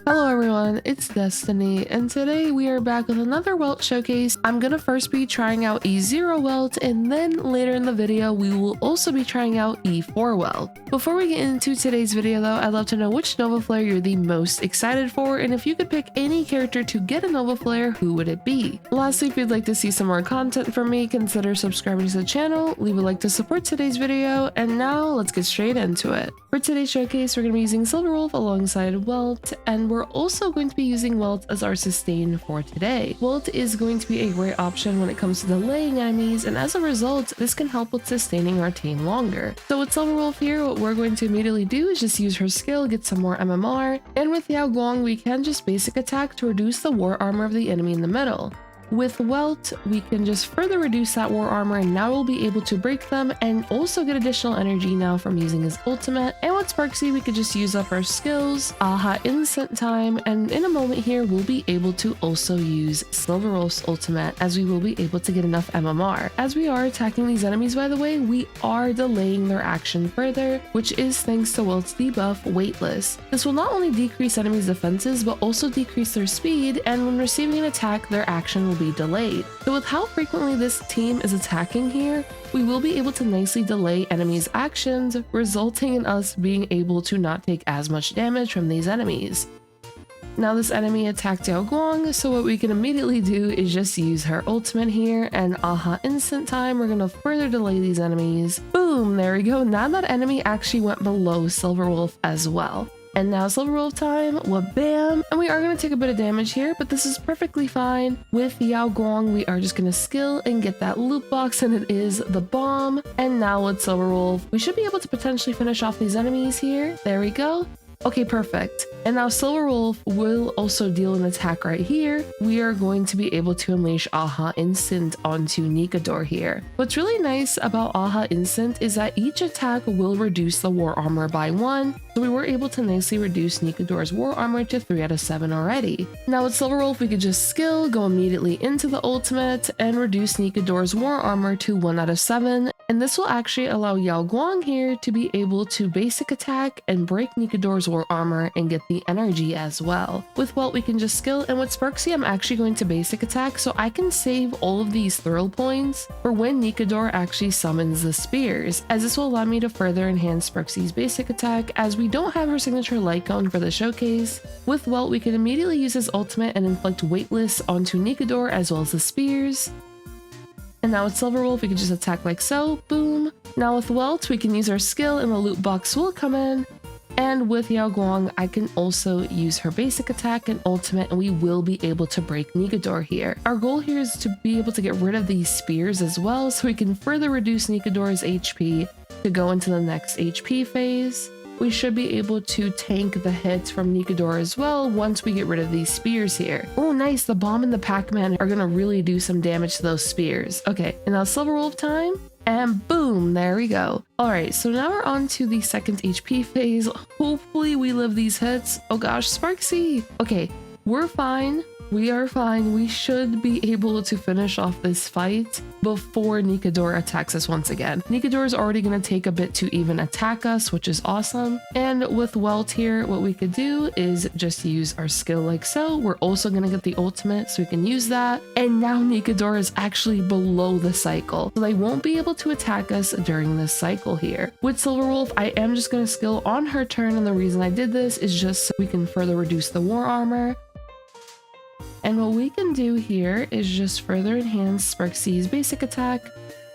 Hello everyone, it's Destiny, and today we are back with another Welt showcase. I'm gonna first be trying out E0 Welt, and then later in the video we will also be trying out E4 Welt. Before we get into today's video though, I'd love to know which Novaflare you're the most excited for, and if you could pick any character to get a Novaflare, who would it be? Lastly, if you'd like to see some more content from me, consider subscribing to the channel, leave a like to support today's video, and now let's get straight into it. For today's showcase, we're going to be using Silver Wolf alongside Welt, and we're also going to be using Welt as our sustain for today. Welt is going to be a great option when it comes to delaying enemies, and as a result, this can help with sustaining our team longer. So with Silver Wolf here, what we're going to immediately do is just use her skill, get some more MMR, and with Yao Guang, we can just basic attack to reduce the war armor of the enemy in the middle. With Welt, we can just further reduce that war armor, and now we'll be able to break them and also get additional energy now from using his ultimate. And with Sparxie, we could just use up our skills, aha instant time, and in a moment here, we'll be able to also use Silver Wolf's ultimate as we will be able to get enough MMR. As we are attacking these enemies, by the way, we are delaying their action further, which is thanks to Welt's debuff, Weightless. This will not only decrease enemies' defenses, but also decrease their speed, and when receiving an attack, their action will be delayed. So with how frequently this team is attacking here, we will be able to nicely delay enemies' actions, resulting in us being able to not take as much damage from these enemies. Now this enemy attacked Yao Guang, so what we can immediately do is just use her ultimate here, and aha instant time, we're going to further delay these enemies. Boom, there we go. Now that enemy actually went below Silver Wolf as well. And now Silver Wolf time, wha-bam! And we are going to take a bit of damage here, but this is perfectly fine. With Yao Guang, we are just going to skill and get that loot box, and it is the bomb. And now with Silver Wolf, we should be able to potentially finish off these enemies here. There we go. Okay, perfect. And now Silver Wolf will also deal an attack right here. We are going to be able to unleash Aha Instant onto Nikador here. What's really nice about Aha Instant is that each attack will reduce the war armor by 1. So we were able to nicely reduce Nikador's war armor to 3 out of 7 already. Now with Silver Wolf, we could just skill, go immediately into the ultimate, and reduce Nikador's war armor to 1 out of 7. And this will actually allow Yao Guang here to be able to basic attack and break Nikador's war armor and get the energy as well. With Welt, we can just skill, and with Sparxie, I'm actually going to basic attack so I can save all of these thrill points for when Nikador actually summons the spears, as this will allow me to further enhance Sparxie's basic attack as we don't have her signature light cone for the showcase. With Welt, we can immediately use his ultimate and inflict Weightless onto Nikador as well as the spears. And now with Silver Wolf, we can just attack like so, boom. Now with Welt, we can use our skill and the loot box will come in. And with Yao Guang, I can also use her basic attack and ultimate, and we will be able to break Nikador here. Our goal here is to be able to get rid of these spears as well, so we can further reduce Nikador's HP to go into the next HP phase. We should be able to tank the hits from Nikador as well once we get rid of these spears here. Oh, nice. The bomb and the Pac-Man are going to really do some damage to those spears. Okay, and now Silver Wolf time. And boom, there we go. All right, so now we're on to the second HP phase. Hopefully we live these hits. Oh gosh, Sparxie. Okay, we're fine. We are fine. We should be able to finish off this fight before Nikador attacks us once again. Nikador is already going to take a bit to even attack us, which is awesome. And with Welt here, what we could do is just use our skill like so. We're also going to get the ultimate, so we can use that. And now Nikador is actually below the cycle, so they won't be able to attack us during this cycle here. With Silver Wolf, I am just going to skill on her turn, and the reason I did this is just so we can further reduce the war armor. And what we can do here is just further enhance Sparxie's basic attack,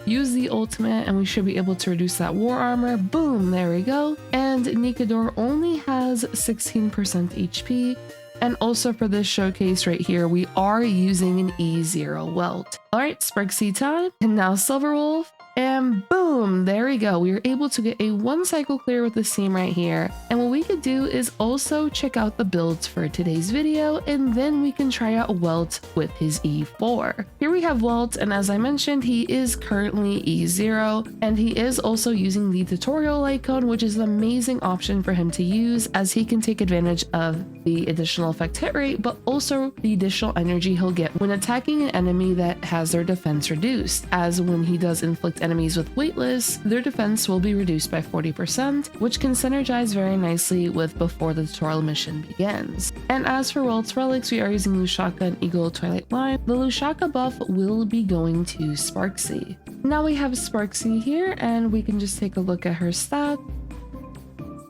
use the ultimate, and we should be able to reduce that war armor. Boom, there we go. And Nikador only has 16% HP. And also for this showcase right here, we are using an E0 Welt. All right, Sparxie time. And now Silver Wolf. And boom, there we go. We were able to get a 1 cycle clear with this team right here. And what we could do is also check out the builds for today's video, and then we can try out Welt with his E4. Here we have Welt, and as I mentioned, he is currently E0, and he is also using the tutorial icon, which is an amazing option for him to use as he can take advantage of the additional effect hit rate, but also the additional energy he'll get when attacking an enemy that has their defense reduced, as when he does inflict enemies with weightless, their defense will be reduced by 40%, which can synergize very nicely with before the tutorial mission begins. And as for Welt's relics, we are using Lushaka and Eagle Twilight Line. The Lushaka buff will be going to Sparxie. Now we have Sparxie here, and we can just take a look at her stats.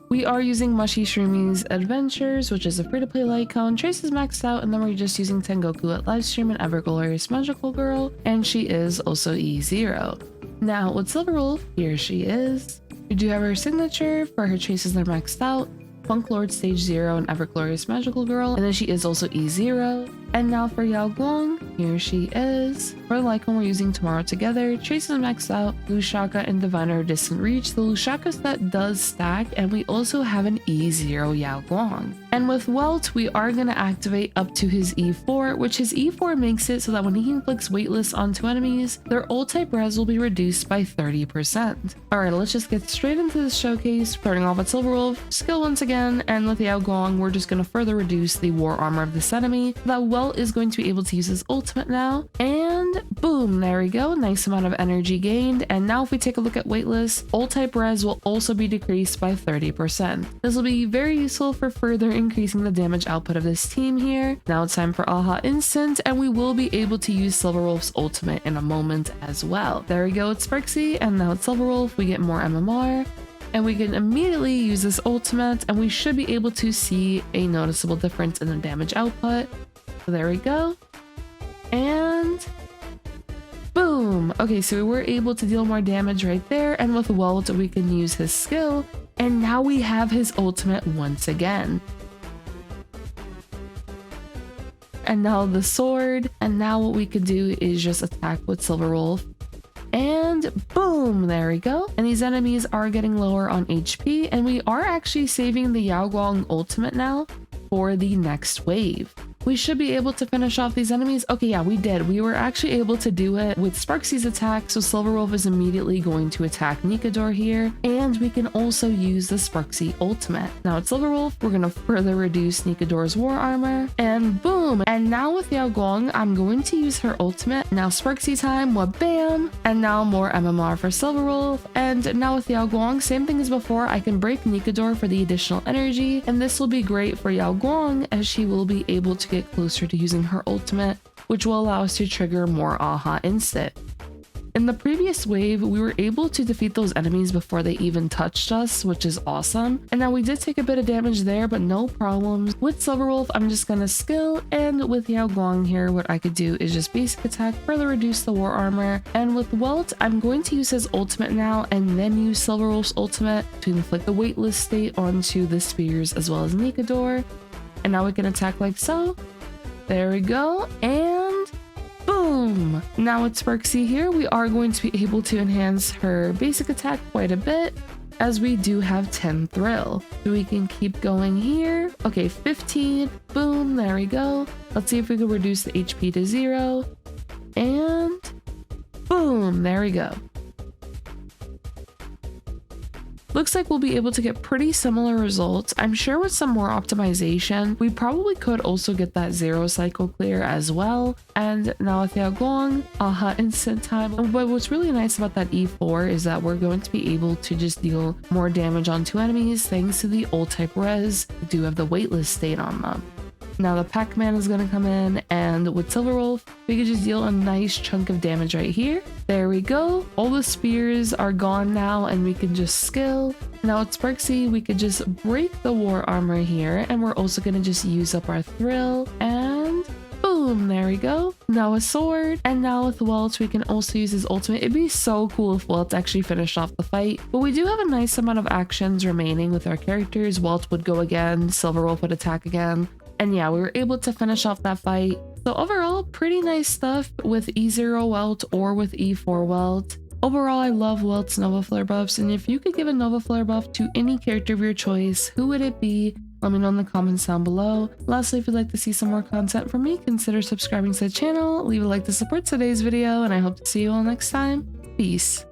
We are using Mushy Shroomies Adventures, which is a free-to-play light cone. Trace is maxed out, and then we're just using Tengoku at Livestream and Everglorious Magical Girl, and she is also E0. Now with Silver Wolf, here she is. We do have her signature for her traces that are maxed out, Funk Lord Stage 0 and Everglorious Magical Girl, and then she is also E0. And now for Yao Guang, here she is. For the Lycon we're using Tomorrow Together, Traces maxed out, Lushaka and Diviner Distant Reach. The Lushaka set does stack, and we also have an E0 Yao Guang. And with Welt, we are going to activate up to his E4, which his E4 makes it so that when he inflicts weightless onto enemies, their ult type res will be reduced by 30%. Alright, let's just get straight into this showcase, starting off with Silver Wolf, skill once again, and with Yao Guang, we're just going to further reduce the war armor of this enemy. That Welt is going to be able to use his ultimate now, and boom, there we go, nice amount of energy gained. And now if we take a look at weightless, ult type res will also be decreased by 30%. This will be very useful for further increasing the damage output of this team here. Now it's time for Aha Instant, and we will be able to use Silver Wolf's ultimate in a moment as well. There we go, it's Sparxie, and now it's Silver Wolf, we get more MMR. And we can immediately use this ultimate, and we should be able to see a noticeable difference in the damage output. So there we go. And boom! Okay, so we were able to deal more damage right there, and with Welt we can use his skill, and now we have his ultimate once again. And now the sword, and now what we could do is just attack with Silver Wolf. And boom, there we go. And these enemies are getting lower on HP, and we are actually saving the Yao Guang ultimate now for the next wave. We should be able to finish off these enemies. Okay, yeah, we did. We were actually able to do it with Sparxie's attack, so Silver Wolf is immediately going to attack Nikador here, and we can also use the Sparxie ultimate. Now at Silver Wolf, we're going to further reduce Nikador's war armor, and boom! And now with Yao Guang, I'm going to use her ultimate. Now Sparxie time, wha-bam! And now more MMR for Silver Wolf, and now with Yao Guang, same thing as before, I can break Nikador for the additional energy, and this will be great for Yao Guang as she will be able to get closer to using her ultimate, which will allow us to trigger more Aha Instant. In the previous wave, we were able to defeat those enemies before they even touched us, which is awesome. And now we did take a bit of damage there, but no problems. With Silver Wolf, I'm just gonna skill, and with Yao Guang here, what I could do is just basic attack, further reduce the war armor. And with Welt, I'm going to use his ultimate now, and then use Silver Wolf's ultimate to inflict the weightless state onto the spears as well as Nikador. And now we can attack like so. There we go, and boom! Now it's Sparxie here. We are going to be able to enhance her basic attack quite a bit, as we do have 10 thrill. So we can keep going here. Okay, 15, boom, there we go. Let's see if we can reduce the HP to 0, and boom, there we go. Looks like we'll be able to get pretty similar results. I'm sure with some more optimization, we probably could also get that 0 cycle clear as well. And now with Yao Guang, Aha Instant time. But what's really nice about that E4 is that we're going to be able to just deal more damage onto enemies thanks to the ult type res. We do have the weightless state on them. Now the Pac-Man is going to come in, and with Silver Wolf, we could just deal a nice chunk of damage right here. There we go. All the spears are gone now, and we can just skill. Now at Sparxie, we could just break the war armor here, and we're also going to just use up our thrill, and boom, there we go. Now a sword, and now with Welt, we can also use his ultimate. It'd be so cool if Welt actually finished off the fight, but we do have a nice amount of actions remaining with our characters. Welt would go again, Silver Wolf would attack again. And yeah, we were able to finish off that fight. So overall, pretty nice stuff with E0 Welt or with E4 Welt. Overall, I love Welt's Novaflare buffs, and if you could give a Novaflare buff to any character of your choice, who would it be? Let me know in the comments down below. Lastly, if you'd like to see some more content from me, consider subscribing to the channel, leave a like to support today's video, and I hope to see you all next time. Peace.